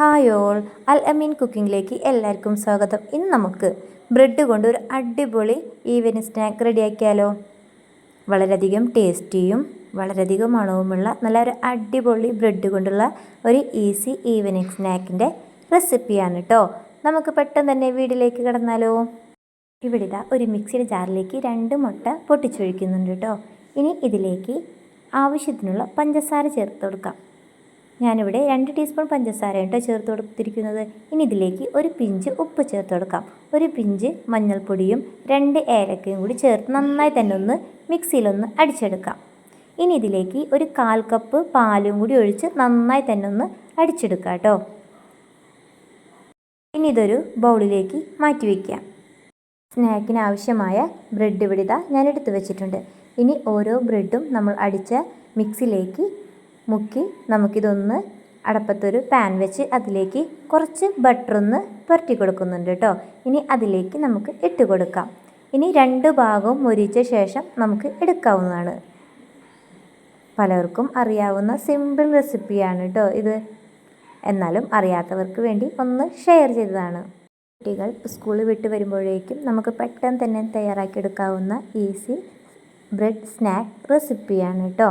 Hi all, അൽ അമീൻ കുക്കിങ്ങിലേക്ക് എല്ലാവർക്കും സ്വാഗതം. ഇന്ന് നമുക്ക് ബ്രെഡ് കൊണ്ട് ഒരു അടിപൊളി ഈവനിങ് സ്നാക്ക് റെഡിയാക്കിയാലോ. വളരെയധികം ടേസ്റ്റിയും വളരെയധികം മണവുമുള്ള നല്ലൊരു അടിപൊളി ബ്രെഡ് കൊണ്ടുള്ള ഒരു ഈസി ഈവനിങ് സ്നാക്കിൻ്റെ റെസിപ്പിയാണ് കേട്ടോ. നമുക്ക് പെട്ടെന്ന് തന്നെ വീഡിയോയിലേക്ക് കടന്നാലോ. ഇവിടെ ഇതാ ഒരു മിക്സിയുടെ ജാറിലേക്ക് 2 മുട്ട പൊട്ടിച്ചൊഴിക്കുന്നുണ്ട് കേട്ടോ. ഇനി ഇതിലേക്ക് ആവശ്യത്തിനുള്ള പഞ്ചസാര ചേർത്ത് കൊടുക്കാം. ഞാനിവിടെ 2 ടീസ്പൂൺ പഞ്ചസാരയാണ് കേട്ടോ ചേർത്ത് കൊടുത്തിരിക്കുന്നത്. ഇനി ഇതിലേക്ക് ഒരു പിഞ്ച് ഉപ്പ് ചേർത്ത് കൊടുക്കാം. ഒരു പിഞ്ച് മഞ്ഞൾപ്പൊടിയും 2 ഏലക്കയും കൂടി ചേർത്ത് നന്നായി തന്നെ ഒന്ന് മിക്സിയിലൊന്ന് അടിച്ചെടുക്കാം. ഇനി ഇതിലേക്ക് ഒരു 1/4 കപ്പ് പാലും കൂടി ഒഴിച്ച് നന്നായി തന്നെ ഒന്ന് അടിച്ചെടുക്കാം കേട്ടോ. ഇനി ഇതൊരു ബൗളിലേക്ക് മാറ്റി വയ്ക്കാം. സ്നാക്കിന് ആവശ്യമായ ബ്രെഡ് ഇവിടെ ഇതാ ഞാൻ എടുത്ത് വെച്ചിട്ടുണ്ട്. ഇനി ഓരോ ബ്രെഡും നമ്മൾ അടിച്ച മിക്സിയിലേക്ക് മുക്കി നമുക്കിതൊന്ന് അടപ്പത്തൊരു പാൻ വെച്ച് അതിലേക്ക് കുറച്ച് ബട്ടറൊന്ന് പുരട്ടി കൊടുക്കുന്നുണ്ട് കേട്ടോ. ഇനി അതിലേക്ക് നമുക്ക് ഇട്ട് കൊടുക്കാം. ഇനി 2 ഭാഗവും മൊരിച്ച ശേഷം നമുക്ക് എടുക്കാവുന്നതാണ്. പലർക്കും അറിയാവുന്ന സിമ്പിൾ റെസിപ്പിയാണ് കേട്ടോ ഇത്. എന്നാലും അറിയാത്തവർക്ക് വേണ്ടി ഒന്ന് ഷെയർ ചെയ്തതാണ്. കുട്ടികൾ സ്കൂളിൽ വിട്ട് വരുമ്പോഴേക്കും നമുക്ക് പെട്ടെന്ന് തന്നെ തയ്യാറാക്കിയെടുക്കാവുന്ന ഈസി ബ്രെഡ് സ്നാക്ക് റെസിപ്പിയാണ് കേട്ടോ.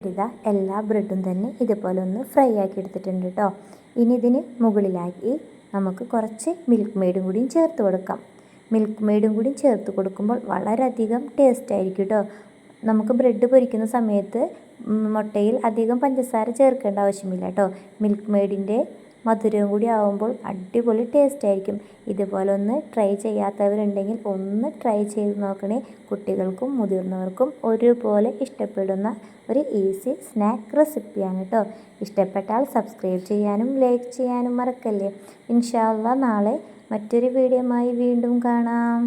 ഇതാ എല്ലാ ബ്രെഡും തന്നെ ഇതുപോലെ ഒന്ന് ഫ്രൈ ആക്കി എടുത്തിട്ടുണ്ട് കേട്ടോ. ഇനി ഇതിന് മുകളിലാക്കി നമുക്ക് കുറച്ച് മിൽക്ക് മെയ്ഡും കൂടിയും ചേർത്ത് കൊടുക്കാം. മിൽക്ക് മെയ്ഡും കൂടി ചേർത്ത് കൊടുക്കുമ്പോൾ വളരെയധികം ടേസ്റ്റ് ആയിരിക്കും കേട്ടോ. നമുക്ക് ബ്രെഡ് പൊരിക്കുന്ന സമയത്ത് മുട്ടയിൽ അധികം പഞ്ചസാര ചേർക്കേണ്ട ആവശ്യമില്ല കേട്ടോ. മിൽക്ക് മെയ്ഡിൻ്റെ മധുരവും കൂടി ആവുമ്പോൾ അടിപൊളി ടേസ്റ്റ് ആയിരിക്കും. ഇതുപോലെ ഒന്ന് ട്രൈ ചെയ്യാത്തവരുണ്ടെങ്കിൽ ഒന്ന് ട്രൈ ചെയ്ത് നോക്കണേ. കുട്ടികൾക്കും മുതിർന്നവർക്കും ഒരുപോലെ ഇഷ്ടപ്പെടുന്ന ഒരു ഈസി സ്നാക്ക് റെസിപ്പിയാണ് കേട്ടോ. ഇഷ്ടപ്പെട്ടാൽ സബ്സ്ക്രൈബ് ചെയ്യാനും ലൈക്ക് ചെയ്യാനും മറക്കല്ലേ. ഇൻഷാ അല്ലാഹ് നാളെ മറ്റൊരു വീഡിയോയുമായി വീണ്ടും കാണാം.